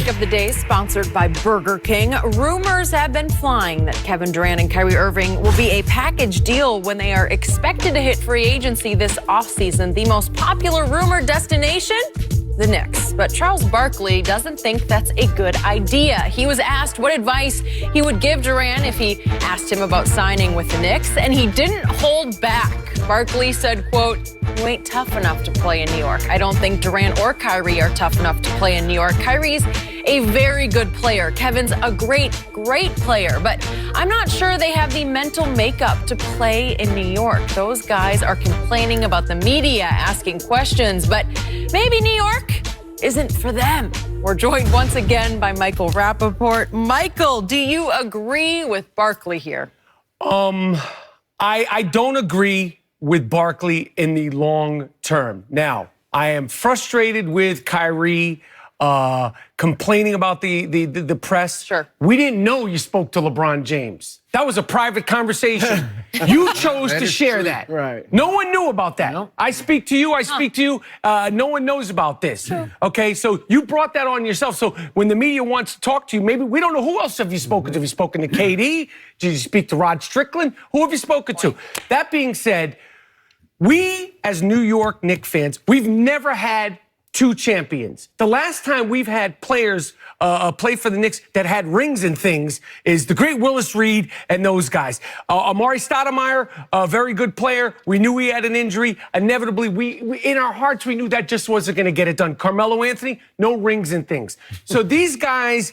Take of the day, sponsored by Burger King. Rumors have been flying that Kevin Durant and Kyrie Irving will be a package deal when they are expected to hit free agency this offseason. The most popular rumored destination? The Knicks. But Charles Barkley doesn't think that's a good idea. He was asked what advice he would give Durant if he asked him about signing with the Knicks, and he didn't hold back. Barkley said, quote, "You ain't tough enough to play in New York. I don't think Durant or Kyrie are tough enough to play in New York. Kyrie's a very good player. Kevin's a great player. But I'm not sure they have the mental makeup to play in New York. Those guys are complaining about the media, asking questions. But maybe New York isn't for them." We're joined once again by Michael Rapaport. Michael, do you agree with Barkley here? I don't agree with Barkley in the long term. Now, I am frustrated with Kyrie complaining about the press. Sure. We didn't know you spoke to LeBron James. That was a private conversation. You chose to share that. Right. No one knew about that. No. I speak to you. I speak to you. No one knows about this. Okay, so you brought that on yourself. So when the media wants to talk to you, maybe we don't know who else have you spoken to. Have you spoken to KD? Did you speak to Rod Strickland? Who have you spoken to? That being said, we as New York Knicks fans, we've never had two champions. The last time we've had players play for the Knicks that had rings and things is the great Willis Reed and those guys. Amari Stoudemire, a very good player. We knew he had an injury. Inevitably, we in our hearts, we knew that just wasn't going to get it done. Carmelo Anthony, no rings and things. So these guys,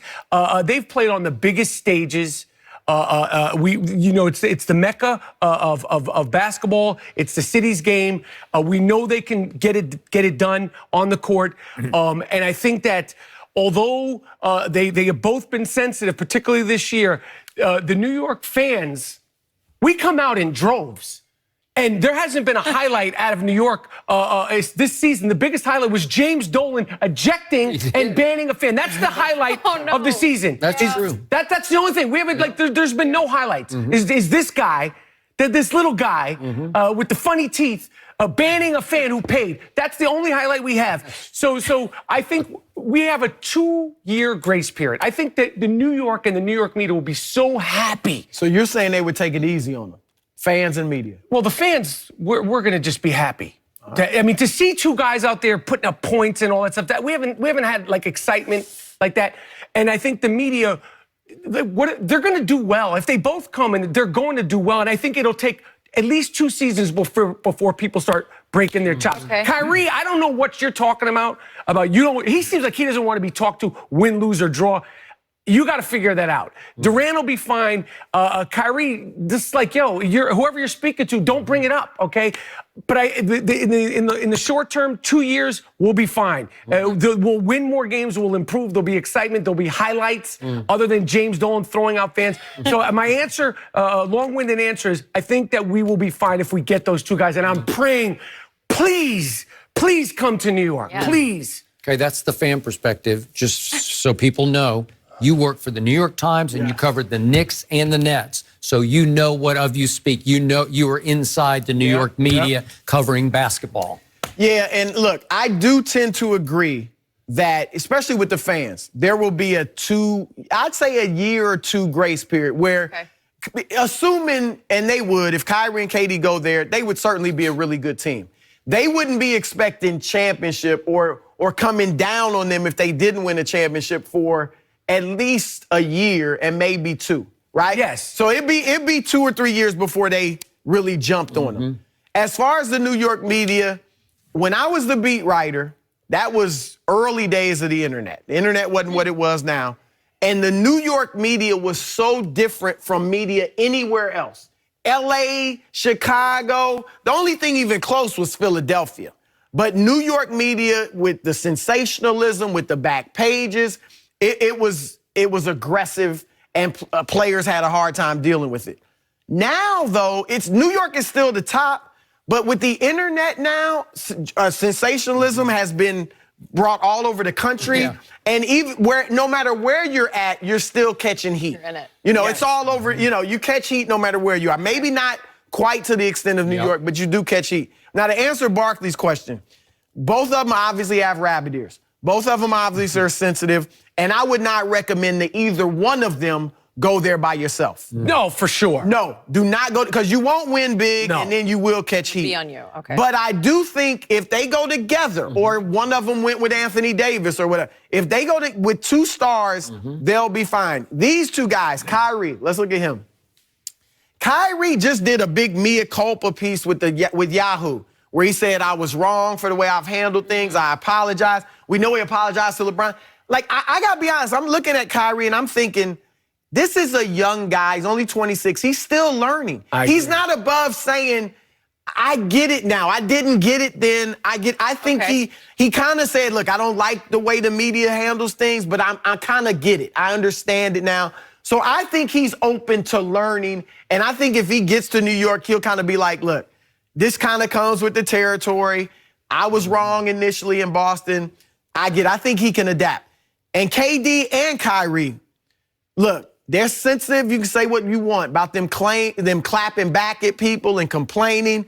they've played on the biggest stages. It's the mecca of basketball. It's the city's game. We know they can get it done on the court. And I think that although they have both been sensitive, particularly this year, the New York fans, we come out in droves. And there hasn't been a highlight out of New York this season. The biggest highlight was James Dolan ejecting and banning a fan. That's the highlight of the season. That's true. That's the only thing. We haven't, there's been no highlights. Is this guy, this little guy with the funny teeth, banning a fan who paid. That's the only highlight we have. So I think we have a 2-year grace period. I think that the New York and the New York media will be so happy. So you're saying they would take it easy on them? Fans and media. Well, the fans, we're going to just be happy. I mean, to see two guys out there putting up points and all that stuff, that we haven't had like excitement like that. And I think the media, they're going to do well if they both come, and they're going to do well. And I think it'll take at least 2 seasons before people start breaking their chops. Okay. Kyrie, I don't know what you're talking about you don't. He seems like he doesn't want to be talked to, win, lose, or draw. You got to figure that out. Durant will be fine. Kyrie, just like, whoever you're speaking to, don't bring it up, okay? But in the short term, 2 years, we'll be fine. We'll win more games. We'll improve. There'll be excitement. There'll be highlights other than James Dolan throwing out fans. So my answer, long-winded answer is, I think that we will be fine if we get those two guys. And I'm praying, please come to New York. Yeah. Please. Okay, that's the fan perspective. Just so people know, you work for the New York Times and you covered the Knicks and the Nets. So you know what of you speak. You know you are inside the New York media covering basketball. Yeah, and look, I do tend to agree that, especially with the fans, there will be I'd say a year or two grace period where, assuming, and they would, if Kyrie and KD go there, they would certainly be a really good team. They wouldn't be expecting championship or coming down on them if they didn't win a championship for at least a year and maybe 2, right? Yes. So it'd be 2 or 3 years before they really jumped on them. As far as the New York media, when I was the beat writer, that was early days of the internet. The internet wasn't what it was now. And the New York media was so different from media anywhere else. LA, Chicago, the only thing even close was Philadelphia. But New York media, with the sensationalism, with the back pages, it was aggressive, and players had a hard time dealing with it. Now, though, New York is still the top, but with the internet now, sensationalism has been brought all over the country, and even no matter where you're at, you're still catching heat. You're in it. It's all over. You catch heat no matter where you are. Maybe not quite to the extent of New York, but you do catch heat. Now, to answer Barkley's question, both of them obviously have rabbit ears. Both of them obviously are sensitive. And I would not recommend that either one of them go there by yourself. No, for sure. No, do not go, because you won't win big, No. and then you will catch heat. Be on you, okay. But I do think if they go together, or one of them went with Anthony Davis or whatever, if they go with 2 stars, they'll be fine. These 2 guys, Kyrie, let's look at him. Kyrie just did a big mea culpa piece with Yahoo, where he said, I was wrong for the way I've handled things. I apologize. We know he apologized to LeBron. Like, I got to be honest. I'm looking at Kyrie and I'm thinking, this is a young guy. He's only 26. He's still learning. He's not above saying, I get it now. I didn't get it then. I think he kind of said, look, I don't like the way the media handles things, but I kind of get it. I understand it now. So I think he's open to learning. And I think if he gets to New York, he'll kind of be like, look, this kind of comes with the territory. I was wrong initially in Boston. I think he can adapt. And KD and Kyrie, look, they're sensitive. You can say what you want about them clapping back at people and complaining.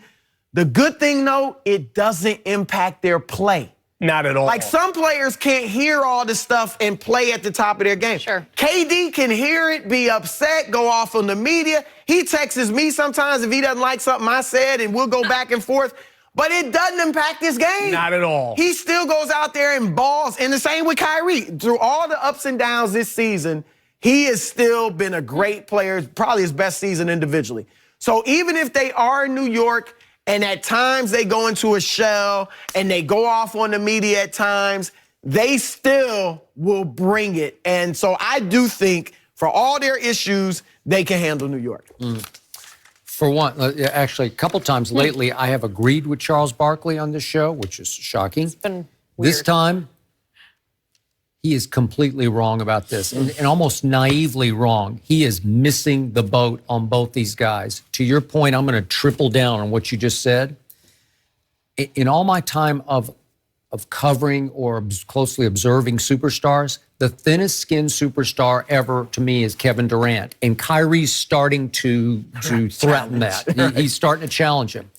The good thing, though, it doesn't impact their play. Not at all. Like, some players can't hear all this stuff and play at the top of their game. Sure. KD can hear it, be upset, go off on the media. He texts me sometimes if he doesn't like something I said, and we'll go back and forth. But it doesn't impact his game. Not at all. He still goes out there and balls. And the same with Kyrie. Through all the ups and downs this season, he has still been a great player, probably his best season individually. So even if they are in New York and at times they go into a shell and they go off on the media at times, they still will bring it. And so I do think for all their issues, they can handle New York. For one, actually, a couple times lately, I have agreed with Charles Barkley on this show, which is shocking. It's been weird. This time, he is completely wrong about this, and almost naively wrong. He is missing the boat on both these guys. To your point, I'm going to triple down on what you just said. In all my time of covering or closely observing superstars, the thinnest skinned superstar ever to me is Kevin Durant. And Kyrie's starting to threaten that. He's starting to challenge him.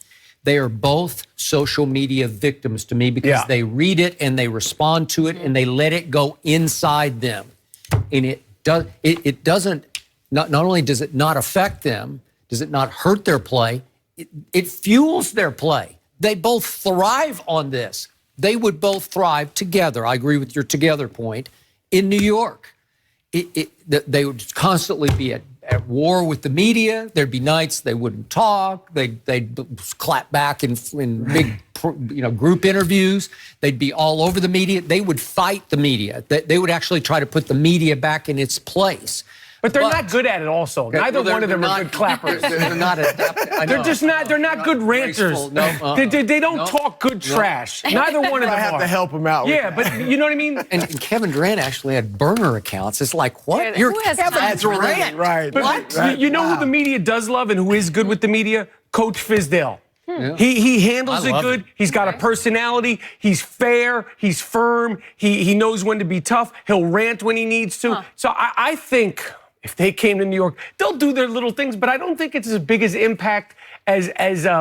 They are both social media victims to me because they read it and they respond to it and they let it go inside them. And it doesn't, not only does it not affect them, does it not hurt their play, it fuels their play. They both thrive on this. They would both thrive together. I agree with your together point. In New York, they would constantly be at war with the media. There'd be nights they wouldn't talk. They'd clap back in big, group interviews. They'd be all over the media. They would fight the media. They would actually try to put the media back in its place. But they're not good at it also. Neither one of them are good clappers. They're not adaptable. They're just not, they're not good ranters. They don't talk good trash. Neither one of them I have are. to help him out. Yeah, but you know what I mean? And Kevin Durant actually had burner accounts. It's like, what? Yeah, You're who has Kevin time for Durant. Right. But Right. you know who the media does love and who is good with the media? Coach Fizdale. Yeah. He handles I it love good. him. He's got a personality. He's fair. He's firm. He knows when to be tough. He'll rant when he needs to. So I think if they came to New York, they'll do their little things, but I don't think it's as big as impact as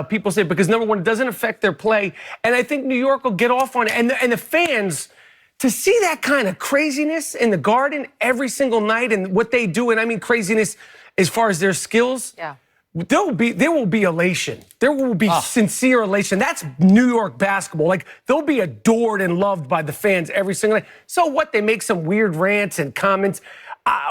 people say, because number one, it doesn't affect their play. And I think New York will get off on it. And the fans, to see that kind of craziness in the Garden every single night and what they do, and I mean craziness as far as their skills, there will be elation. There will be sincere elation. That's New York basketball. Like, they'll be adored and loved by the fans every single night. So what? They make some weird rants and comments.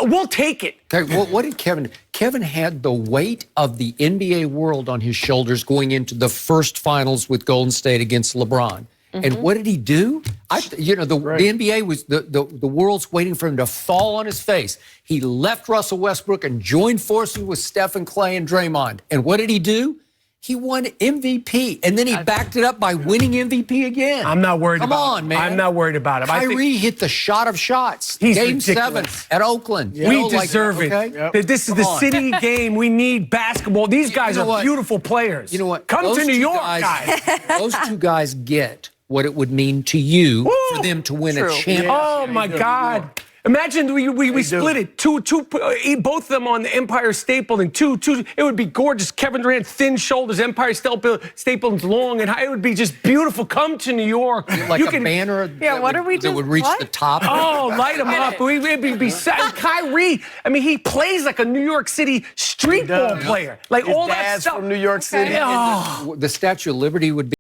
We'll take it. What did Kevin? Kevin had the weight of the NBA world on his shoulders going into the first finals with Golden State against LeBron. And what did he do? The NBA was the world's waiting for him to fall on his face. He left Russell Westbrook and joined forces with Stephen Clay and Draymond. And what did he do? He won MVP, and then he backed it up by winning MVP again. I'm not worried about it. Come on, man. I'm not worried about it. Kyrie hit the shot of shots. He's Game ridiculous. 7 at Oakland. We deserve it. Yep. This is the city game. We need basketball. These guys are beautiful players. You know what? Come to New York, guys. Those two guys get what it would mean to you for them to win a championship. Oh, my God. Imagine we split it. Both of them on the Empire stapled and two. It would be gorgeous. Kevin Durant, thin shoulders, Empire stapled long and high. It would be just beautiful. Come to New York. Like a banner that would reach the top. Oh, light them up. We'd be Kyrie. I mean, he plays like a New York City street ball player. Like His all that dad's stuff. from New York City. Oh. The Statue of Liberty would be